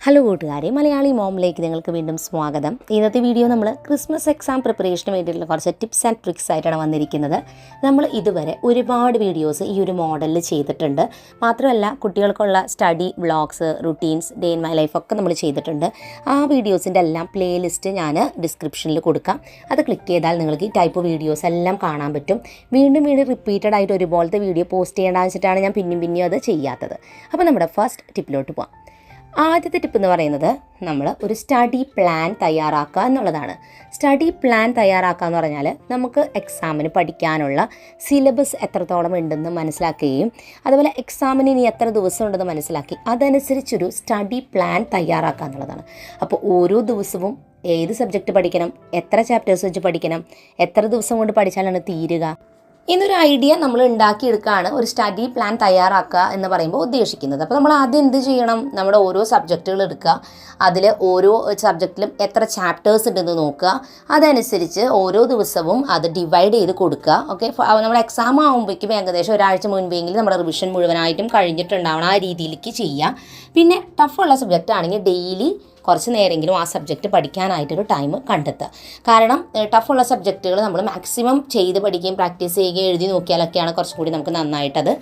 Hello കൂട്ടുകാരെ, മലയാളി മോമിലേക്ക് നിങ്ങൾക്ക് വീണ്ടും സ്വാഗതം. ഇന്നത്തെ വീഡിയോ നമ്മൾ ക്രിസ്മസ് എക്സാം പ്രിപ്പറേഷന് വേണ്ടിയിട്ടുള്ള കുറച്ച് ടിപ്സ് ആൻഡ് ട്രിക്സ് ആയിട്ടാണ് വന്നിരിക്കുന്നത്. നമ്മൾ ഇതുവരെ ഒരുപാട് വീഡിയോസ് ഈ ഒരു മോഡലിൽ ചെയ്തിട്ടുണ്ട്. മാത്രമല്ല കുട്ടികൾക്കുള്ള study vlogs, routines, day in my life ഒക്കെ നമ്മൾ ചെയ്തിട്ടുണ്ട്. ആ വീഡിയോസിൻ്റെ എല്ലാം പ്ലേലിസ്റ്റ് ഞാൻ ഡിസ്ക്രിപ്ഷനിൽ കൊടുക്കാം. അത് ക്ലിക്ക് ചെയ്താൽ നിങ്ങൾക്ക് ഈ ടൈപ്പ് വീഡിയോസ് എല്ലാം കാണാൻ പറ്റും. വീണ്ടും റിപ്പീറ്റഡ് ആയിട്ട് ഒരുപോലത്തെ വീഡിയോ പോസ്റ്റ് ചെയ്യേണ്ടതെന്ന് വെച്ചിട്ടാണ് ഞാൻ പിന്നെയും അത് ചെയ്യാത്തത്. അപ്പോൾ നമ്മുടെ ഫസ്റ്റ് ടിപ്പിലോട്ട് പോകാം. ആദ്യത്തെ ടിപ്പ് എന്ന് പറയുന്നത് നമ്മൾ ഒരു സ്റ്റഡി പ്ലാൻ തയ്യാറാക്കുക എന്നുള്ളതാണ്. സ്റ്റഡി പ്ലാൻ തയ്യാറാക്കുക എന്ന് പറഞ്ഞാൽ നമുക്ക് എക്സാമിന് പഠിക്കാനുള്ള സിലബസ് എത്രത്തോളം ഉണ്ടെന്ന് മനസ്സിലാക്കുകയും അതുപോലെ എക്സാമിന് ഇനി എത്ര ദിവസം ഉണ്ടെന്ന് മനസ്സിലാക്കി അതനുസരിച്ചൊരു സ്റ്റഡി പ്ലാൻ തയ്യാറാക്കുക എന്നുള്ളതാണ്. അപ്പോൾ ഓരോ ദിവസവും ഏത് സബ്ജക്റ്റ് പഠിക്കണം, എത്ര ചാപ്റ്റേഴ്സ് വെച്ച് പഠിക്കണം, എത്ര ദിവസം കൊണ്ട് പഠിച്ചാലാണ് തീരുക എന്നൊരു ഐഡിയ നമ്മൾ ഉണ്ടാക്കിയെടുക്കുകയാണ് ഒരു സ്റ്റഡി പ്ലാൻ തയ്യാറാക്കുക എന്ന് പറയുമ്പോൾ ഉദ്ദേശിക്കുന്നത്. അപ്പോൾ നമ്മൾ ആദ്യം എന്ത് ചെയ്യണം? നമ്മുടെ ഓരോ സബ്ജക്റ്റുകൾ എടുക്കുക, അതിൽ ഓരോ സബ്ജക്റ്റിലും എത്ര ചാപ്റ്റേഴ്സ് ഉണ്ടെന്ന് നോക്കുക, അതനുസരിച്ച് ഓരോ ദിവസവും അത് ഡിവൈഡ് ചെയ്ത് കൊടുക്കുക. ഓക്കെ, നമ്മുടെ എക്സാം ആകുമ്പോഴേക്കും ഏകദേശം ഒരാഴ്ച മുൻപെങ്കിലും നമ്മുടെ റിവിഷൻ മുഴുവനായിട്ടും കഴിഞ്ഞിട്ടുണ്ടാവണം. ആ രീതിയിലേക്ക് ചെയ്യുക. പിന്നെ ടഫുള്ള സബ്ജക്റ്റ് ആണെങ്കിൽ ഡെയിലി കുറച്ച് നേരമെങ്കിലും ആ സബ്ജക്റ്റ് പഠിക്കാനായിട്ടൊരു ടൈം കണ്ടെത്തുക. കാരണം ടഫുള്ള സബ്ജക്റ്റുകൾ നമ്മൾ മാക്സിമം ചെയ്ത് പഠിക്കുകയും പ്രാക്ടീസ് ചെയ്യുകയും എഴുതി നോക്കിയാലൊക്കെയാണ് കുറച്ചും കൂടി നമുക്ക് നന്നായിട്ടത്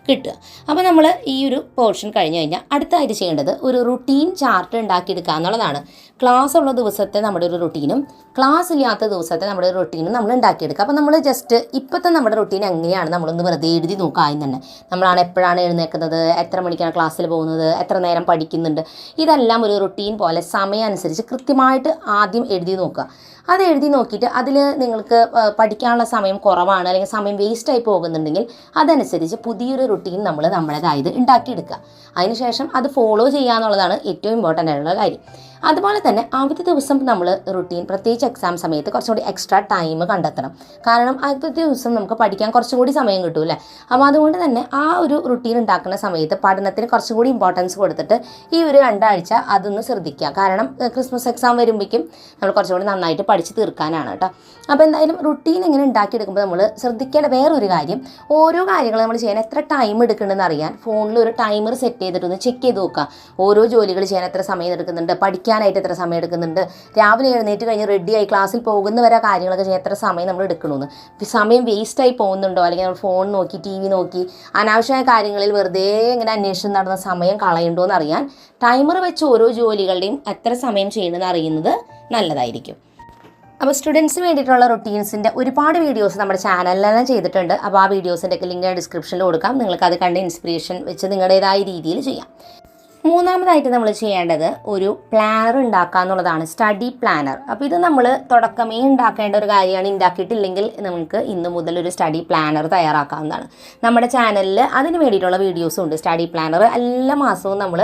കിട്ടുക. അപ്പോൾ നമ്മൾ ഈ ഒരു പോർഷൻ കഴിഞ്ഞ് കഴിഞ്ഞാൽ അടുത്തായിട്ട് ചെയ്യേണ്ടത് ഒരു റുട്ടീൻ ചാർട്ട് ഉണ്ടാക്കിയെടുക്കുക എന്നുള്ളതാണ്. ക്ലാസ് ഉള്ള ദിവസത്തെ നമ്മുടെ ഒരു റുട്ടീനും ക്ലാസ് ഇല്ലാത്ത ദിവസത്തെ നമ്മുടെ ഒരു റുട്ടീനും നമ്മൾ ഉണ്ടാക്കിയെടുക്കുക. അപ്പോൾ നമ്മൾ ജസ്റ്റ് ഇപ്പോഴത്തെ നമ്മുടെ റുട്ടീൻ എങ്ങനെയാണ് നമ്മളൊന്ന് വെറുതെ എഴുതി നോക്കുക. ആദ്യം തന്നെ നമ്മളാണ് എപ്പോഴാണ് എഴുന്നേൽക്കുന്നത്, എത്ര മണിക്കാണ് ക്ലാസ്സിൽ പോകുന്നത്, എത്ര നേരം പഠിക്കുന്നുണ്ട്, ഇതെല്ലാം ഒരു റുട്ടീൻ പോലെ സമയം അനുസരിച്ച് കൃത്യമായിട്ട് ആദ്യം എഴുതി നോക്കുക. അത് എഴുതി നോക്കിയിട്ട് അതിൽ നിങ്ങൾക്ക് പഠിക്കാനുള്ള സമയം കുറവാണ് അല്ലെങ്കിൽ സമയം വേസ്റ്റായി പോകുന്നുണ്ടെങ്കിൽ അതനുസരിച്ച് പുതിയൊരു റുട്ടീൻ നമ്മൾ നമ്മുടേതായത് ഉണ്ടാക്കിയെടുക്കുക. അതിനുശേഷം അത് ഫോളോ ചെയ്യുക എന്നുള്ളതാണ് ഏറ്റവും ഇമ്പോർട്ടൻ്റ് ആയിട്ടുള്ള കാര്യം. അതുപോലെ തന്നെ ആദ്യത്തെ ദിവസം നമ്മൾ റുട്ടീൻ, പ്രത്യേകിച്ച് എക്സാം സമയത്ത് കുറച്ചുകൂടി എക്സ്ട്രാ ടൈം കണ്ടെത്തണം. കാരണം ആദ്യത്തെ ദിവസം നമുക്ക് പഠിക്കാൻ കുറച്ചും കൂടി സമയം കിട്ടും അല്ലേ. അപ്പോൾ അതുകൊണ്ട് തന്നെ ആ ഒരു റുട്ടീൻ ഉണ്ടാക്കുന്ന സമയത്ത് പഠനത്തിന് കുറച്ചും കൂടി ഇമ്പോർട്ടൻസ് കൊടുത്തിട്ട് ഈ ഒരു 2 ആഴ്ച അതൊന്ന് ശ്രദ്ധിക്കുക. കാരണം ക്രിസ്മസ് എക്സാം വരുമ്പോഴേക്കും നമ്മൾ കുറച്ചും കൂടി നന്നായിട്ട് പഠിച്ച് തീർക്കാനാണ് കേട്ടോ. അപ്പോൾ എന്തായാലും റുട്ടീൻ ഇങ്ങനെ ഉണ്ടാക്കിയെടുക്കുമ്പോൾ നമ്മൾ ശ്രദ്ധിക്കേണ്ട വേറൊരു കാര്യം, ഓരോ കാര്യങ്ങൾ നമ്മൾ ചെയ്യാൻ എത്ര ടൈം എടുക്കുന്നുണ്ടെന്ന് അറിയാൻ ഫോണിൽ ഒരു ടൈമർ സെറ്റ് ചെയ്തിട്ടൊന്ന് ചെക്ക് ചെയ്ത് നോക്കുക. ഓരോ ജോലികൾ ചെയ്യാൻ എത്ര സമയം എടുക്കുന്നുണ്ട്, പഠിക്കാനായിട്ട് എത്ര സമയം എടുക്കുന്നുണ്ട്, രാവിലെ എഴുന്നേറ്റ് കഴിഞ്ഞ് റെഡിയായി ക്ലാസ്സിൽ പോകുന്നവരെ കാര്യങ്ങളൊക്കെ ചെയ്യാൻ എത്ര സമയം നമ്മൾ എടുക്കണമെന്ന്, സമയം വേസ്റ്റായി പോകുന്നുണ്ടോ, അല്ലെങ്കിൽ നമ്മൾ ഫോൺ നോക്കി TV നോക്കി അനാവശ്യമായ കാര്യങ്ങളിൽ വെറുതെ ഇങ്ങനെ അന്വേഷണം നടന്ന സമയം കളയുണ്ടോ എന്ന് അറിയാൻ ടൈമർ വെച്ച് ഓരോ ജോലികളുടെയും എത്ര സമയം ചെയ്യണമെന്ന് അറിയുന്നത് നല്ലതായിരിക്കും. അപ്പോൾ സ്റ്റുഡൻസിന് വേണ്ടിയിട്ടുള്ള റുട്ടീൻസിൻ്റെ ഒരുപാട് വീഡിയോസ് നമ്മുടെ ചാനലിലെല്ലാം ചെയ്തിട്ടുണ്ട്. അപ്പോൾ ആ വീഡിയോസിൻ്റെ ഒക്കെ ലിങ്ക് ഡിസ്ക്രിപ്ഷനിൽ കൊടുക്കാം. നിങ്ങൾക്ക് അത് കണ്ട് ഇൻസ്പിറേഷൻ വെച്ച് നിങ്ങളുടേതായ രീതിയിൽ ചെയ്യാം. മൂന്നാമതായിട്ട് നമ്മൾ ചെയ്യേണ്ടത് ഒരു പ്ലാനർ ഉണ്ടാക്കുക എന്നുള്ളതാണ്, സ്റ്റഡി പ്ലാനർ. അപ്പോൾ ഇത് നമ്മൾ തുടക്കമേ ഉണ്ടാക്കേണ്ട ഒരു കാര്യമാണ്. ഉണ്ടാക്കിയിട്ടില്ലെങ്കിൽ നമുക്ക് ഇന്ന് മുതൽ ഒരു സ്റ്റഡി പ്ലാനർ തയ്യാറാക്കാവുന്നതാണ്. നമ്മുടെ ചാനലിൽ അതിന് വേണ്ടിയിട്ടുള്ള വീഡിയോസും ഉണ്ട്. സ്റ്റഡി പ്ലാനർ എല്ലാ മാസവും നമ്മൾ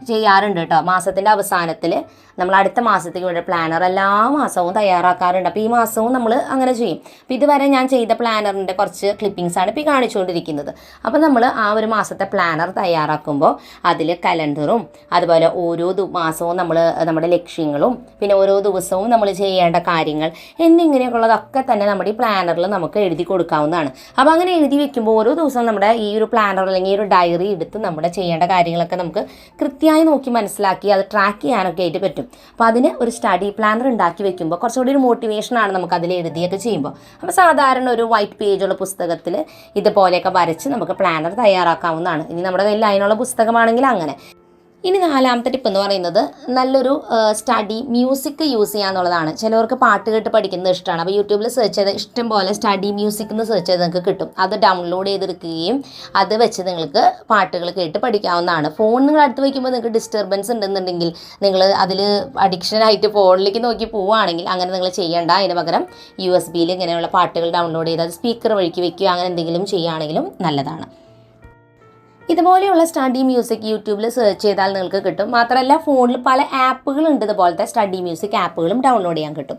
ചെയ്യാറുണ്ട് കേട്ടോ. മാസത്തിൻ്റെ അവസാനത്തിൽ നമ്മൾ അടുത്ത മാസത്തേക്ക് വേണ്ട പ്ലാനർ എല്ലാ മാസവും തയ്യാറാക്കാറുണ്ട്. അപ്പോൾ ഈ മാസവും നമ്മൾ അങ്ങനെ ചെയ്യും. അപ്പോൾ ഇതുവരെ ഞാൻ ചെയ്ത പ്ലാനറിൻ്റെ കുറച്ച് ക്ലിപ്പിങ്സാണ് ഇപ്പോൾ ഈ കാണിച്ചുകൊണ്ടിരിക്കുന്നത്. അപ്പോൾ നമ്മൾ ആ ഒരു മാസത്തെ പ്ലാനർ തയ്യാറാക്കുമ്പോൾ അതിൽ കലണ്ടറും അതുപോലെ ഓരോ മാസവും നമ്മൾ നമ്മുടെ ലക്ഷ്യങ്ങളും പിന്നെ ഓരോ ദിവസവും നമ്മൾ ചെയ്യേണ്ട കാര്യങ്ങൾ എന്നിങ്ങനെയൊക്കെയുള്ളതൊക്കെ തന്നെ നമ്മുടെ ഈ പ്ലാനറിൽ നമുക്ക് എഴുതി കൊടുക്കാവുന്നതാണ്. അപ്പോൾ അങ്ങനെ എഴുതി വെക്കുമ്പോൾ ഓരോ ദിവസവും നമ്മുടെ ഈ ഒരു പ്ലാനർ അല്ലെങ്കിൽ ഈ ഒരു ഡയറി എടുത്ത് നമ്മുടെ ചെയ്യേണ്ട കാര്യങ്ങളൊക്കെ നമുക്ക് കൃത്യമായി നോക്കി മനസ്സിലാക്കി അത് ട്രാക്ക് ചെയ്യാനൊക്കെ ആയിട്ട് പറ്റും. അപ്പോൾ അതിന് ഒരു സ്റ്റഡി പ്ലാനർ ഉണ്ടാക്കി വെക്കുമ്പോൾ കുറച്ചുകൂടി ഒരു മോട്ടിവേഷനാണ് നമുക്ക് അതിൽ എഴുതിയൊക്കെ ചെയ്യുമ്പോൾ. അപ്പോൾ സാധാരണ ഒരു വൈറ്റ് പേജുള്ള പുസ്തകത്തിൽ ഇതുപോലെയൊക്കെ വരച്ച് നമുക്ക് പ്ലാനർ തയ്യാറാക്കാവുന്നതാണ്. ഇനി നമ്മുടെ കയ്യിൽ അതിനുള്ള പുസ്തകമാണെങ്കിൽ അങ്ങനെ. ഇനി 4ാമത്തെ ടിപ്പ് എന്ന് പറയുന്നത് നല്ലൊരു സ്റ്റഡി മ്യൂസിക് യൂസ് ചെയ്യുക എന്നുള്ളതാണ്. ചിലവർക്ക് പാട്ട് കേട്ട് പഠിക്കുന്നത് ഇഷ്ടമാണ്. അപ്പോൾ യൂട്യൂബിൽ സെർച്ച് ചെയ്ത് ഇഷ്ടം പോലെ സ്റ്റഡി മ്യൂസിക് എന്ന് സെർച്ച് ചെയ്ത് നിങ്ങൾക്ക് കിട്ടും. അത് ഡൗൺലോഡ് ചെയ്തെടുക്കുകയും അത് വെച്ച് നിങ്ങൾക്ക് പാട്ടുകൾ കേട്ട് പഠിക്കാവുന്നതാണ്. ഫോൺ നിങ്ങൾ അടുത്ത് വയ്ക്കുമ്പോൾ നിങ്ങൾക്ക് ഡിസ്റ്റർബൻസ് ഉണ്ടെന്നുണ്ടെങ്കിൽ നിങ്ങൾ അതിൽ അഡിക്ഷനായിട്ട് ഫോണിലേക്ക് നോക്കി പോവുകയാണെങ്കിൽ അങ്ങനെ നിങ്ങൾ ചെയ്യേണ്ട. അതിന് പകരം USB ഇങ്ങനെയുള്ള പാട്ടുകൾ ഡൗൺലോഡ് ചെയ്ത് അത് സ്പീക്കർ വഴിക്ക് വയ്ക്കുക, അങ്ങനെ എന്തെങ്കിലും ചെയ്യുകയാണെങ്കിലും നല്ലതാണ്. ഇതുപോലെയുള്ള സ്റ്റഡി മ്യൂസിക് യൂട്യൂബിൽ സെർച്ച് ചെയ്താൽ നിങ്ങൾക്ക് കിട്ടും. മാത്രമല്ല ഫോണിൽ പല ആപ്പുകളുണ്ട്, ഇതുപോലത്തെ സ്റ്റഡി മ്യൂസിക് ആപ്പുകളും ഡൗൺലോഡ് ചെയ്യാൻ കിട്ടും.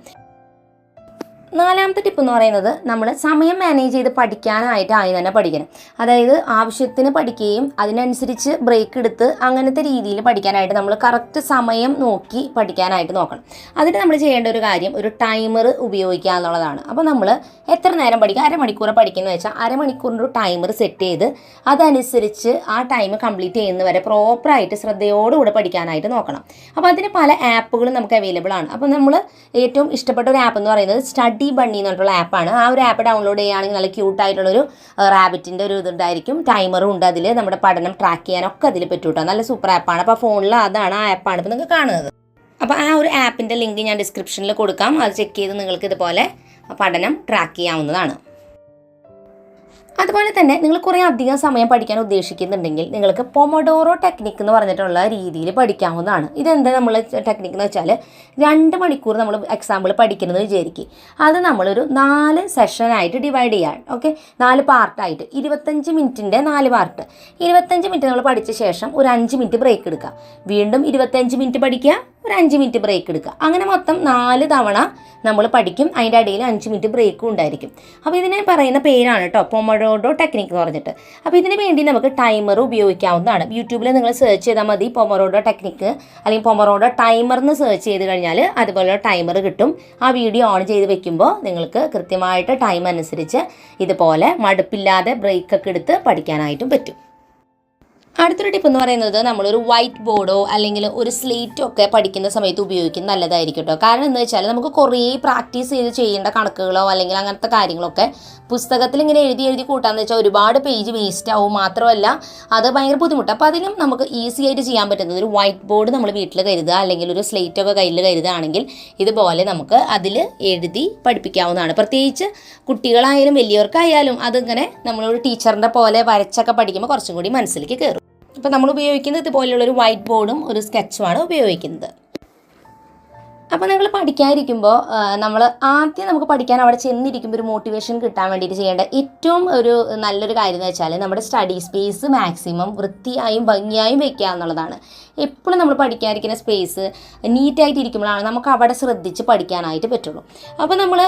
നാലാമത്തെ ടിപ്പ് എന്ന് പറയുന്നത് നമ്മൾ സമയം മാനേജ് ചെയ്ത് പഠിക്കാനായിട്ട് ആദ്യം തന്നെ പഠിക്കണം. അതായത് ആവശ്യത്തിന് പഠിക്കുകയും അതിനനുസരിച്ച് ബ്രേക്ക് എടുത്ത് അങ്ങനത്തെ രീതിയിൽ പഠിക്കാനായിട്ട് നമ്മൾ കറക്റ്റ് സമയം നോക്കി പഠിക്കാനായിട്ട് നോക്കണം. അതിന് നമ്മൾ ചെയ്യേണ്ട ഒരു കാര്യം ഒരു ടൈമർ ഉപയോഗിക്കുക എന്നുള്ളതാണ്. അപ്പോൾ നമ്മൾ എത്ര നേരം പഠിക്കുക, അരമണിക്കൂർ പഠിക്കുന്നത് വെച്ചാൽ അരമണിക്കൂറിൻ്റെ ഒരു ടൈമർ സെറ്റ് ചെയ്ത് അതനുസരിച്ച് ആ ടൈം കംപ്ലീറ്റ് ചെയ്യുന്നവരെ പ്രോപ്പറായിട്ട് ശ്രദ്ധയോടുകൂടെ പഠിക്കാനായിട്ട് നോക്കണം. അപ്പോൾ അതിന് പല ആപ്പുകളും നമുക്ക് അവൈലബിൾ ആണ്. അപ്പോൾ നമ്മൾ ഏറ്റവും ഇഷ്ടപ്പെട്ട ഒരു ആപ്പ് എന്ന് പറയുന്നത് സ്റ്റഡി ബണ്ണി എന്ന് പറഞ്ഞിട്ടുള്ള ആപ്പാണ്. ആ ഒരു ആപ്പ് ഡൗൺലോഡ് ചെയ്യുകയാണെങ്കിൽ നല്ല ക്യൂട്ടായിട്ടുള്ളൊരു റാബിറ്റിൻ്റെ ഒരു ഇതുണ്ടായിരിക്കും, ടൈമറും ഉണ്ട് അതിൽ, നമ്മുടെ പഠനം ട്രാക്ക് ചെയ്യാനൊക്കെ അതിൽ പറ്റും കേട്ടോ. നല്ല സൂപ്പർ ആപ്പാണ്. അപ്പോൾ ഫോണിൽ അതാണ് ആ ആപ്പാണ് ഇപ്പോൾ നിങ്ങൾക്ക് കാണുന്നത്. അപ്പോൾ ആ ഒരു ആപ്പിൻ്റെ ലിങ്ക് ഞാൻ ഡിസ്ക്രിപ്ഷനിൽ കൊടുക്കാം. അത് ചെക്ക് ചെയ്ത് നിങ്ങൾക്ക് ഇതുപോലെ പഠനം ട്രാക്ക് ചെയ്യാവുന്നതാണ്. അതുപോലെ തന്നെ നിങ്ങൾ കുറേ അധികം സമയം പഠിക്കാൻ ഉദ്ദേശിക്കുന്നുണ്ടെങ്കിൽ നിങ്ങൾക്ക് പൊമഡോറോ ടെക്നിക്ക് എന്ന് പറഞ്ഞിട്ടുള്ള രീതിയിൽ പഠിക്കാവുന്നതാണ്. ഇതെന്താ നമ്മൾ ടെക്നിക്ക് എന്ന് വെച്ചാൽ 2 മണിക്കൂർ നമ്മൾ എക്സാമ്പിൾ പഠിക്കുന്നത് വിചാരിക്കും. അത് നമ്മളൊരു 4 സെഷനായിട്ട് ഡിവൈഡ് ചെയ്യാം. ഓക്കെ, 4 പാർട്ടായിട്ട് 25 മിനിറ്റിൻ്റെ 4 പാർട്ട്. 25 മിനിറ്റ് നമ്മൾ പഠിച്ച ശേഷം ഒരു 5 മിനിറ്റ് ബ്രേക്ക് എടുക്കുക. വീണ്ടും 25 മിനിറ്റ് പഠിക്കുക, ഒരു 5 മിനിറ്റ് ബ്രേക്ക് എടുക്കുക. അങ്ങനെ മൊത്തം 4 തവണ നമ്മൾ പഠിക്കും. അതിൻ്റെ ഇടയിൽ 5 മിനിറ്റ് ബ്രേക്കും ഉണ്ടായിരിക്കും. അപ്പോൾ ഇതിനെ പറയുന്ന പേരാണ് കേട്ടോ പൊമഡോറോ ടെക്നിക്ക് എന്ന് പറഞ്ഞിട്ട്. അപ്പോൾ ഇതിന് വേണ്ടി നമുക്ക് ടൈമർ ഉപയോഗിക്കാവുന്നതാണ്. യൂട്യൂബിൽ നിങ്ങൾ സെർച്ച് ചെയ്താൽ മതി പൊമഡോറോ ടെക്നിക്ക് അല്ലെങ്കിൽ പൊമഡോറോ ടൈമർ എന്ന് സെർച്ച് ചെയ്ത് കഴിഞ്ഞാൽ അതുപോലെ ടൈമർ കിട്ടും. ആ വീഡിയോ ഓൺ ചെയ്ത് വെക്കുമ്പോൾ നിങ്ങൾക്ക് കൃത്യമായിട്ട് ടൈം അനുസരിച്ച് ഇതുപോലെ മടുപ്പില്ലാതെ ബ്രേക്കൊക്കെ എടുത്ത് പഠിക്കാനായിട്ടും പറ്റും. അടുത്തൊരു ടിപ്പ് എന്ന് പറയുന്നത് നമ്മളൊരു വൈറ്റ് ബോർഡോ അല്ലെങ്കിൽ ഒരു സ്ലേറ്റോ ഒക്കെ പഠിക്കുന്ന സമയത്ത് ഉപയോഗിക്കുന്നത് നല്ലതായിരിക്കും കേട്ടോ. കാരണം എന്താ വെച്ചാൽ നമുക്ക് കുറേ പ്രാക്ടീസ് ചെയ്ത് ചെയ്യേണ്ട കണക്കുകളോ അല്ലെങ്കിൽ അങ്ങനത്തെ കാര്യങ്ങളൊക്കെ പുസ്തകത്തിൽ ഇങ്ങനെ എഴുതി കൂട്ടാന്ന് വെച്ചാൽ ഒരുപാട് പേജ് വേസ്റ്റ് ആവും. മാത്രമല്ല അത് ഭയങ്കര ബുദ്ധിമുട്ടാണ്. അപ്പോൾ അതിനും നമുക്ക് ഈസി ആയിട്ട് ചെയ്യാൻ പറ്റുന്നത് ഒരു വൈറ്റ് ബോർഡ് നമ്മൾ വീട്ടിൽ കരുതുക അല്ലെങ്കിൽ ഒരു സ്ലേറ്റൊക്കെ കയ്യിൽ കരുതുകയാണെങ്കിൽ ഇതുപോലെ നമുക്ക് അതിൽ എഴുതി പഠിപ്പിക്കാവുന്നതാണ്. പ്രത്യേകിച്ച് കുട്ടികളായാലും വലിയവർക്കായാലും അതിങ്ങനെ നമ്മളൊരു ടീച്ചറിൻ്റെ പോലെ വരച്ചൊക്കെ പഠിക്കുമ്പോൾ കുറച്ചും കൂടി മനസ്സിലേക്ക് കയറും. അപ്പോൾ നമ്മൾ ഉപയോഗിക്കുന്നത് ഇതുപോലെയുള്ളൊരു വൈറ്റ് ബോർഡും ഒരു സ്കെച്ചുമാണ് ഉപയോഗിക്കുന്നത്. അപ്പോൾ നിങ്ങൾ പഠിക്കാതിരിക്കുമ്പോൾ നമ്മൾ ആദ്യം നമുക്ക് പഠിക്കാൻ അവിടെ ചെന്നിരിക്കുമ്പോൾ ഒരു മോട്ടിവേഷൻ കിട്ടാൻ വേണ്ടിയിട്ട് ചെയ്യേണ്ട ഏറ്റവും ഒരു നല്ലൊരു കാര്യം എന്ന് വെച്ചാൽ നമ്മുടെ സ്റ്റഡി സ്പേസ് മാക്സിമം വൃത്തിയായും ഭംഗിയായും വയ്ക്കുക എന്നുള്ളതാണ്. എപ്പോഴും നമ്മൾ പഠിക്കാതിരിക്കുന്ന സ്പേസ് നീറ്റായിട്ട് ഇരിക്കുമ്പോഴാണ് നമുക്ക് അവിടെ ശ്രദ്ധിച്ച് പഠിക്കാനായിട്ട് പറ്റുള്ളൂ. അപ്പോൾ നമ്മൾ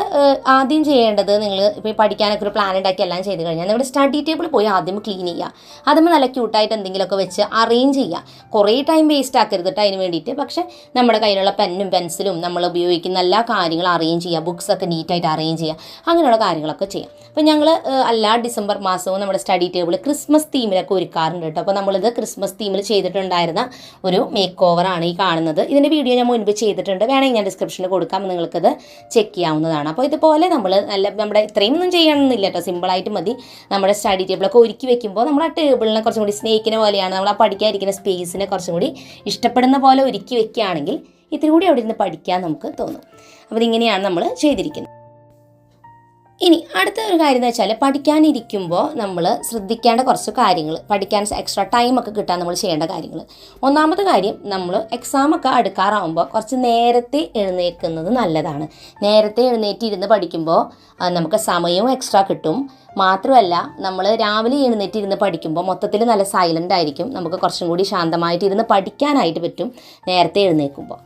ആദ്യം ചെയ്യേണ്ടത് നിങ്ങൾ ഇപ്പോൾ പഠിക്കാനൊക്കെ ഒരു പ്ലാൻ ഉണ്ടാക്കി എല്ലാം ചെയ്ത് കഴിഞ്ഞാൽ നിങ്ങളുടെ സ്റ്റഡി ടേബിൾ പോയി ആദ്യം ക്ലീൻ ചെയ്യുക. അതുമ്പോൾ നല്ല ക്യൂട്ടായിട്ട് എന്തെങ്കിലുമൊക്കെ വെച്ച് അറേഞ്ച് ചെയ്യുക. കുറേ ടൈം വേസ്റ്റ് ആക്കരുത് കേട്ടോ അതിന് വേണ്ടിയിട്ട്. പക്ഷേ നമ്മുടെ കയ്യിലുള്ള പെന്നും പെൻസിലും നമ്മൾ ഉപയോഗിക്കുന്ന എല്ലാ കാര്യങ്ങളും അറേഞ്ച് ചെയ്യുക. ബുക്സൊക്കെ നീറ്റായിട്ട് അറേഞ്ച് ചെയ്യുക. അങ്ങനെയുള്ള കാര്യങ്ങളൊക്കെ ചെയ്യാം. അപ്പോൾ ഞങ്ങൾ എല്ലാ ഡിസംബർ മാസവും നമ്മുടെ സ്റ്റഡി ടേബിൾ ക്രിസ്മസ് തീമിലൊക്കെ ഒരുക്കാറുണ്ട് കേട്ടോ. അപ്പോൾ നമ്മളിത് ക്രിസ്മസ് തീമിൽ ചെയ്തിട്ടുണ്ടായിരുന്ന ഒരു മേക്ക് ഓവറാണ് ഈ കാണുന്നത്. ഇതിൻ്റെ വീഡിയോ ഞാൻ മുൻപ് ചെയ്തിട്ടുണ്ട്. വേണമെങ്കിൽ ഞാൻ ഡിസ്ക്രിപ്ഷനിൽ കൊടുക്കാം, നിങ്ങൾക്കത് ചെക്ക് ചെയ്യാവുന്നതാണ്. അപ്പോൾ ഇതുപോലെ നമ്മൾ നമ്മുടെ ഇത്രയൊന്നും ചെയ്യണമെന്നില്ല കേട്ടോ, സിമ്പിളായിട്ട് മതി. നമ്മുടെ സ്റ്റഡി ടേബിളൊക്കെ ഒരുക്കി വെക്കുമ്പോൾ നമ്മൾ ആ ടേബിളിനെ കുറച്ചും കൂടി സ്നേഹിക്കുന്ന പോലെയാണ്, നമ്മൾ ആ പഠിക്കാതിരിക്കുന്ന സ്പേസിനെ കുറച്ചും കൂടി ഇഷ്ടപ്പെടുന്ന പോലെ ഒരുക്കി വെക്കുകയാണെങ്കിൽ ഇത്തിരി കൂടി അവിടെ ഇരുന്ന് പഠിക്കാൻ നമുക്ക് തോന്നും. അപ്പോൾ ഇതിങ്ങനെയാണ് നമ്മൾ ചെയ്തിരിക്കുന്നത്. ഇനി അടുത്ത ഒരു കാര്യം എന്ന് വെച്ചാൽ പഠിക്കാനിരിക്കുമ്പോൾ നമ്മൾ ശ്രദ്ധിക്കേണ്ട കുറച്ച് കാര്യങ്ങൾ, പഠിക്കാൻ എക്സ്ട്രാ ടൈമൊക്കെ കിട്ടാൻ നമ്മൾ ചെയ്യേണ്ട കാര്യങ്ങൾ. ഒന്നാമത്തെ കാര്യം, നമ്മൾ എക്സാമൊക്കെ അടുക്കാറാവുമ്പോൾ കുറച്ച് നേരത്തെ എഴുന്നേൽക്കുന്നത് നല്ലതാണ്. നേരത്തെ എഴുന്നേറ്റിരുന്ന് പഠിക്കുമ്പോൾ നമുക്ക് സമയവും എക്സ്ട്രാ കിട്ടും. മാത്രമല്ല നമ്മൾ രാവിലെ എഴുന്നേറ്റിരുന്ന് പഠിക്കുമ്പോൾ മൊത്തത്തിൽ നല്ല സൈലൻ്റ് ആയിരിക്കും. നമുക്ക് കുറച്ചും കൂടി ശാന്തമായിട്ടിരുന്ന് പഠിക്കാനായിട്ട് പറ്റും നേരത്തെ എഴുന്നേൽക്കുമ്പോൾ.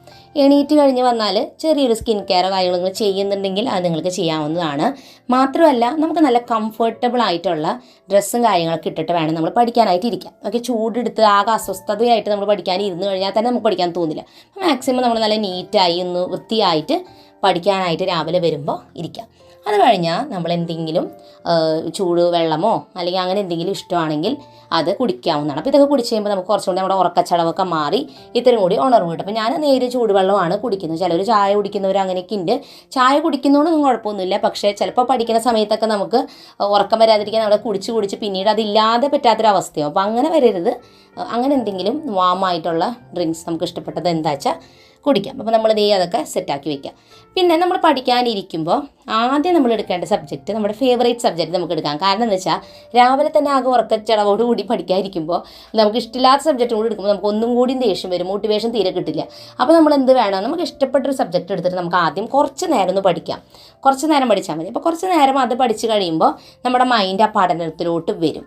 എണീറ്റ് കഴിഞ്ഞ് വന്നാൽ ചെറിയൊരു സ്കിൻ കെയറോ കാര്യങ്ങൾ ചെയ്യുന്നുണ്ടെങ്കിൽ അത് നിങ്ങൾക്ക് ചെയ്യാവുന്നതാണ്. മാത്രമല്ല നമുക്ക് നല്ല കംഫർട്ടബിൾ ആയിട്ടുള്ള ഡ്രസ്സും കാര്യങ്ങളൊക്കെ ഇട്ടിട്ട് വേണം നമ്മൾ പഠിക്കാനായിട്ട് ഇരിക്കാം. ഓക്കെ, ചൂടെടുത്ത് ആകെ അസ്വസ്ഥതയായിട്ട് നമ്മൾ പഠിക്കാൻ ഇരുന്ന് കഴിഞ്ഞാൽ തന്നെ നമുക്ക് പഠിക്കാൻ തോന്നില്ല. മാക്സിമം നമ്മൾ നല്ല നീറ്റായി ഒന്ന് വൃത്തിയായിട്ട് പഠിക്കാനായിട്ട് രാവിലെ വരുമ്പോൾ ഇരിക്കാം. അത് കഴിഞ്ഞാൽ നമ്മൾ എന്തെങ്കിലും ചൂട് വെള്ളമോ അല്ലെങ്കിൽ അങ്ങനെ എന്തെങ്കിലും ഇഷ്ടമാണെങ്കിൽ അത് കുടിക്കാവുന്നതാണ്. അപ്പോൾ ഇതൊക്കെ കുടിച്ച് കഴിയുമ്പോൾ നമുക്ക് കുറച്ചുകൂടി നമ്മുടെ ഉറക്കച്ചടവൊക്കെ മാറി ഇത്രയും കൂടി ഉണർവ് കിട്ടും. അപ്പോൾ ഞാൻ നേരെ ചൂടുവെള്ളമാണ് കുടിക്കുന്നത്. ചിലർ ചായ കുടിക്കുന്നവർ അങ്ങനെയൊക്കെ ഉണ്ട്. ചായ കുടിക്കുന്നതുകൊണ്ടൊന്നും കുഴപ്പമൊന്നുമില്ല. പക്ഷേ ചിലപ്പോൾ പഠിക്കുന്ന സമയത്തൊക്കെ നമുക്ക് ഉറക്കം വരാതിരിക്കാൻ അവിടെ കുടിച്ച് പിന്നീട് അതില്ലാതെ പറ്റാത്തൊരവസ്ഥയോ. അപ്പോൾ അങ്ങനെ വരരുത്. അങ്ങനെ എന്തെങ്കിലും വാമായിട്ടുള്ള ഡ്രിങ്ക്സ് നമുക്ക് ഇഷ്ടപ്പെട്ടത് എന്താ വെച്ചാൽ കുടിക്കാം. അപ്പോൾ നമ്മൾ അതൊക്കെ സെറ്റാക്കി വയ്ക്കാം. പിന്നെ നമ്മൾ പഠിക്കാനിരിക്കുമ്പോൾ ആദ്യം നമ്മൾ എടുക്കേണ്ട സബ്ജക്റ്റ് നമ്മുടെ ഫേവറേറ്റ് സബ്ജക്റ്റ് നമുക്ക് എടുക്കാം. കാരണം എന്താ വെച്ചാൽ രാവിലെ തന്നെ ആകെ ഉറക്കച്ചടവോടുകൂടി പഠിക്കാതിരിക്കുമ്പോൾ നമുക്ക് ഇഷ്ടമില്ലാത്ത സബ്ജക്റ്റും കൂടി എടുക്കുമ്പോൾ നമുക്ക് ഒന്നും കൂടി ദേഷ്യം വരും, മോട്ടിവേഷൻ തീരെ കിട്ടില്ല. അപ്പോൾ നമ്മൾ എന്ത് വേണം, നമുക്ക് ഇഷ്ടപ്പെട്ടൊരു സബ്ജക്റ്റ് എടുത്തിട്ട് നമുക്ക് ആദ്യം കുറച്ച് നേരം ഒന്ന് പഠിക്കാം. കുറച്ച് നേരം പഠിച്ചാൽ മതി. അപ്പോൾ കുറച്ച് നേരം അത് പഠിച്ച് കഴിയുമ്പോൾ നമ്മുടെ മൈൻഡ് ആ പഠനത്തിലോട്ട് വരും.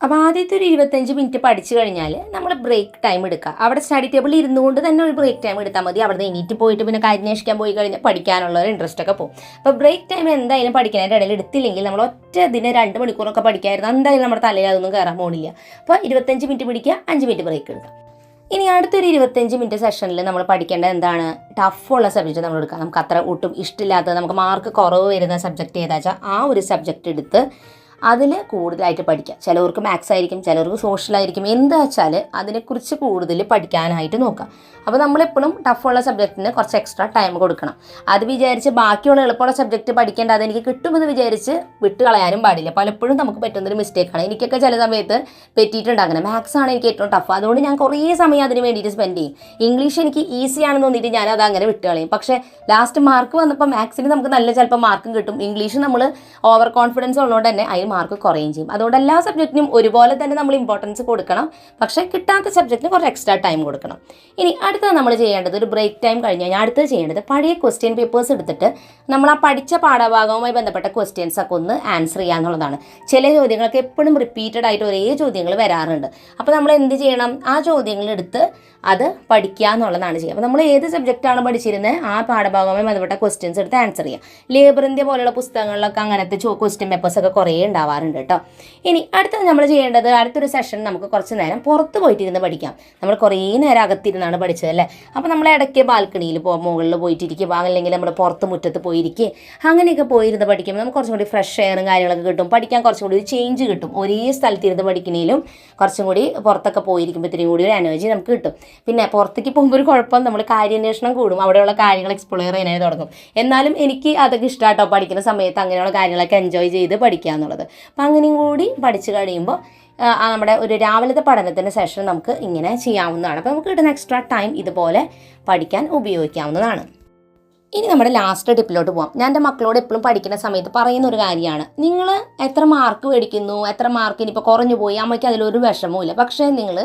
അപ്പോൾ ആദ്യത്തെ ഒരു 25 മിനിറ്റ് പഠിച്ചു കഴിഞ്ഞാൽ നമ്മൾ ബ്രേക്ക് ടൈം എടുക്കുക. അവിടെ സ്റ്റഡി ടേബിളിൽ ഇരുന്നുകൊണ്ട് തന്നെ ഒരു ബ്രേക്ക് ടൈം എടുത്താൽ മതി. അവിടെ നിന്ന് എണീറ്റ് പോയിട്ട് പിന്നെ അന്വേഷിക്കാൻ പോയി കഴിഞ്ഞാൽ പഠിക്കാനുള്ള ഒരു ഇൻട്രസ്റ്റ് ഒക്കെ പോകും. അപ്പോൾ ബ്രേക്ക് ടൈം എന്തായാലും പഠിക്കാനായിട്ട് ഇടയിൽ എടുത്തില്ലെങ്കിൽ നമ്മൾ ഒറ്റ ദിനം 2 മണിക്കൂറൊക്കെ പഠിക്കാമായിരുന്നു, എന്തായാലും നമ്മുടെ തലയിൽ അതൊന്നും കയറാൻ പോണില്ല. അപ്പോൾ 25 മിനിറ്റ് പിടിക്കുക, 5 മിനിറ്റ് ബ്രേക്ക് എടുക്കുക. ഇനി അടുത്തൊരു 25 മിനിറ്റ് സെഷനിൽ നമ്മൾ പഠിക്കേണ്ടത് എന്താണ്? ടഫുള്ള സബ്ജക്റ്റ് നമ്മൾ എടുക്കുക. നമുക്ക് അത്ര ഒട്ടും ഇഷ്ടമില്ലാത്തത്, നമുക്ക് മാർക്ക് കുറവ് വരുന്ന സബ്ജക്റ്റ് ഏതാ വെച്ചാൽ ആ ഒരു സബ്ജക്റ്റ് എടുത്ത് അതിൽ കൂടുതലായിട്ട് പഠിക്കാം. ചിലവർക്ക് മാത്സ് ആയിരിക്കും, ചിലവർക്ക് സോഷ്യലായിരിക്കും. എന്താ വെച്ചാൽ അതിനെക്കുറിച്ച് കൂടുതൽ പഠിക്കാനായിട്ട് നോക്കാം. അപ്പോൾ നമ്മളെപ്പോഴും ടഫുള്ള സബ്ജക്റ്റിന് കുറച്ച് എക്സ്ട്രാ ടൈം കൊടുക്കണം. അത് വിചാരിച്ച് ബാക്കിയുള്ള എളുപ്പമുള്ള സബ്ജക്റ്റ് പഠിക്കേണ്ട അതെനിക്ക് കിട്ടുമെന്ന് വിചാരിച്ച് വിട്ട് കളയാനും പാടില്ല. പലപ്പോഴും നമുക്ക് പറ്റുന്നൊരു മിസ്റ്റേക്കാണ്. എനിക്കൊക്കെ ചില സമയത്ത് പറ്റിയിട്ടുണ്ട് അങ്ങനെ. മാത്സ് ആണ് എനിക്ക് ഏറ്റവും ടഫ്, അതുകൊണ്ട് ഞാൻ കുറേ സമയം അതിന് വേണ്ടിയിട്ട് സ്പെൻഡ് ചെയ്യും. ഇംഗ്ലീഷ് എനിക്ക് ഈസി ആണെന്ന് തോന്നിയിട്ട് ഞാൻ അത് അങ്ങനെ വിട്ട് കളയും. പക്ഷേ ലാസ്റ്റ് മാർക്ക് വന്നപ്പോൾ മാത്സിന് നമുക്ക് നല്ല ചിലപ്പോൾ മാർക്കും കിട്ടും. ഇംഗ്ലീഷ് നമ്മൾ ഓവർ കോൺഫിഡൻസ് ഉള്ളതുകൊണ്ട് തന്നെ അതിന് മാർക്ക് കുറയുകയും ചെയ്യും. അതുകൊണ്ട് എല്ലാ സബ്ജക്റ്റിനും ഒരുപോലെ തന്നെ നമ്മൾ ഇമ്പോർട്ടൻസ് കൊടുക്കണം. പക്ഷേ കിട്ടാത്ത സബ്ജക്റ്റിന് കുറച്ച് എക്സ്ട്രാ ടൈം കൊടുക്കണം. ഇനി അടുത്തത് നമ്മൾ ചെയ്യേണ്ടത്, ഒരു ബ്രേക്ക് ടൈം കഴിഞ്ഞ് കഴിഞ്ഞാൽ അടുത്തത് ചെയ്യേണ്ടത് പഴയ ക്വസ്റ്റ്യൻ പേപ്പേഴ്സ് എടുത്തിട്ട് നമ്മൾ ആ പഠിച്ച പാഠഭാഗവുമായി ബന്ധപ്പെട്ട ക്വസ്റ്റ്യൻസ് ഒക്കെ ഒന്ന് ആൻസർ ചെയ്യുക എന്നുള്ളതാണ്. ചില ചോദ്യങ്ങൾക്ക് എപ്പോഴും റിപ്പീറ്റഡ് ആയിട്ട് ഒരേ ചോദ്യങ്ങൾ വരാറുണ്ട്. അപ്പോൾ നമ്മൾ എന്ത് ചെയ്യണം? ആ ചോദ്യങ്ങൾ എടുത്ത് അത് പഠിക്കുക എന്നുള്ളതാണ് ചെയ്യുക. അപ്പോൾ നമ്മൾ ഏത് സബ്ജക്റ്റാണ് പഠിച്ചിരുന്നത് ആ പാഠഭാഗവുമായി ബന്ധപ്പെട്ട ക്വസ്റ്റ്യൻസ് എടുത്ത് ആൻസർ ചെയ്യുക. ലേബർ ഇന്ത്യ പോലുള്ള പുസ്തകങ്ങളിലൊക്കെ അങ്ങനത്തെ ക്വസ്റ്റ്യൻ പേപ്പേഴ്സൊക്കെ കുറേ ഉണ്ടാവാറുണ്ട് കേട്ടോ. ഇനി അടുത്തത് നമ്മൾ ചെയ്യേണ്ടത്, അടുത്തൊരു സെഷൻ നമുക്ക് കുറച്ച് നേരം പുറത്ത് പോയിട്ടിരുന്ന് പഠിക്കാം. നമ്മൾ കുറേ നേരം അകത്തിരുന്നാണ് പഠിച്ചത് അല്ലേ. അപ്പോൾ നമ്മൾ ഇടയ്ക്ക് ബാൽക്കണിയിൽ മുകളിൽ പോയിട്ടിരിക്കുക, അല്ലെങ്കിൽ നമ്മൾ പുറത്ത് മുറ്റത്ത് പോയിരിക്കുക, അങ്ങനെയൊക്കെ പോയിരുന്ന് പഠിക്കുമ്പോൾ നമുക്ക് കുറച്ചും കൂടി ഫ്രഷ് എയറും കാര്യങ്ങളൊക്കെ കിട്ടും. പഠിക്കാൻ കുറച്ചും കൂടി ഒരു ചേഞ്ച് കിട്ടും. ഒരേ സ്ഥലത്തിരുന്ന് പഠിക്കുന്നതിലും കുറച്ചും കൂടി പുറത്തൊക്കെ പോയിരിക്കുമ്പോൾ ഇത്തിരി കൂടി ഒരു എനർജി നമുക്ക് കിട്ടും. പിന്നെ പുറത്തേക്ക് പോകുമ്പോൾ ഒരു കുഴപ്പം, നമ്മൾ കാര്യാന്വേഷണം കൂടും, അവിടെയുള്ള കാര്യങ്ങൾ എക്സ്പ്ലോർ ചെയ്യാനായി തുടങ്ങും. എന്നാലും എനിക്ക് അതൊക്കെ ഇഷ്ടമാട്ടോ, പഠിക്കുന്ന സമയത്ത് അങ്ങനെയുള്ള കാര്യങ്ങളൊക്കെ എൻജോയ് ചെയ്ത് പഠിക്കുക എന്നുള്ളത്. അപ്പം അങ്ങനെയും കൂടി പഠിച്ചു കഴിയുമ്പോൾ നമ്മുടെ ഒരു രാവിലത്തെ പഠനത്തിൻ്റെ സെഷൻ നമുക്ക് ഇങ്ങനെ ചെയ്യാവുന്നതാണ്. അപ്പോൾ നമുക്ക് കിട്ടുന്ന എക്സ്ട്രാ ടൈം ഇതുപോലെ പഠിക്കാൻ ഉപയോഗിക്കാവുന്നതാണ്. ഇനി നമ്മുടെ ലാസ്റ്റ് ടിപ്പിലോട്ട് പോകാം. ഞാൻ എൻ്റെ മക്കളോട് എപ്പോഴും പഠിക്കുന്ന സമയത്ത് പറയുന്ന ഒരു കാര്യമാണ്, നിങ്ങൾ എത്ര മാർക്ക് മേടിക്കുന്നു, എത്ര മാർക്ക് ഇനിയിപ്പോൾ കുറഞ്ഞു പോയി, അമ്മയ്ക്ക് അതിലൊരു വിഷമവും ഇല്ല. പക്ഷേ നിങ്ങൾ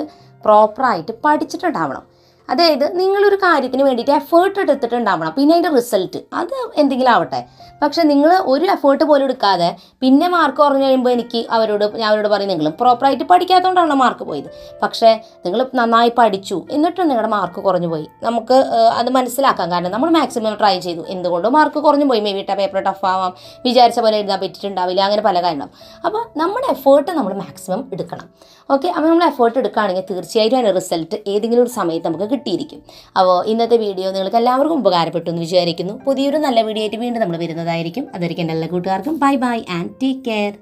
പ്രോപ്പറായിട്ട് പഠിച്ചിട്ടുണ്ടാവണം. അതായത് നിങ്ങളൊരു കാര്യത്തിന് വേണ്ടിയിട്ട് എഫേർട്ട് എടുത്തിട്ടുണ്ടാവണം. പിന്നെ അതിൻ്റെ റിസൾട്ട് അത് എന്തെങ്കിലും ആവട്ടെ. പക്ഷേ നിങ്ങൾ ഒരു എഫേർട്ട് പോലും എടുക്കാതെ പിന്നെ മാർക്ക് കുറഞ്ഞു കഴിയുമ്പോൾ ഞാൻ അവരോട് പറയും, നിങ്ങൾ പ്രോപ്പറായിട്ട് പഠിക്കാത്തതുകൊണ്ടാണല്ലോ മാർക്ക് പോയത്. പക്ഷേ നിങ്ങൾ നന്നായി പഠിച്ചു എന്നിട്ടും നിങ്ങളുടെ മാർക്ക് കുറഞ്ഞു പോയി. നമുക്ക് അത് മനസ്സിലാക്കാം. കാരണം നമ്മൾ മാക്സിമം ട്രൈ ചെയ്തു, എന്തുകൊണ്ട് മാർക്ക് കുറഞ്ഞു പോയി. മേ ബി പേപ്പർ ടഫ് ആവാം, വിചാരിച്ച പോലെ എഴുതാൻ പറ്റിയിട്ടുണ്ടാവില്ല, അങ്ങനെ പല കാര്യങ്ങളും. അപ്പോൾ നമ്മുടെ എഫേർട്ട് നമ്മൾ മാക്സിമം എടുക്കണം. ഓക്കെ, അപ്പോൾ നമ്മൾ എഫേർട്ട് എടുക്കുകയാണെങ്കിൽ തീർച്ചയായിട്ടും അതിൻ്റെ റിസൾട്ട് ഏതെങ്കിലും ഒരു സമയത്ത് നമുക്ക് കിട്ടിയിരിക്കും. അപ്പോൾ ഇന്നത്തെ വീഡിയോ നിങ്ങൾക്ക് എല്ലാവർക്കും ഉപകാരപ്പെട്ടു എന്ന് വിചാരിക്കുന്നു. പുതിയൊരു നല്ല വീഡിയോ ആയിട്ട് വീണ്ടും നമ്മൾ വരുന്നതായിരിക്കും. അതൊരിക്കും എല്ലാ കൂട്ടുകാർക്കും bye bye and take care.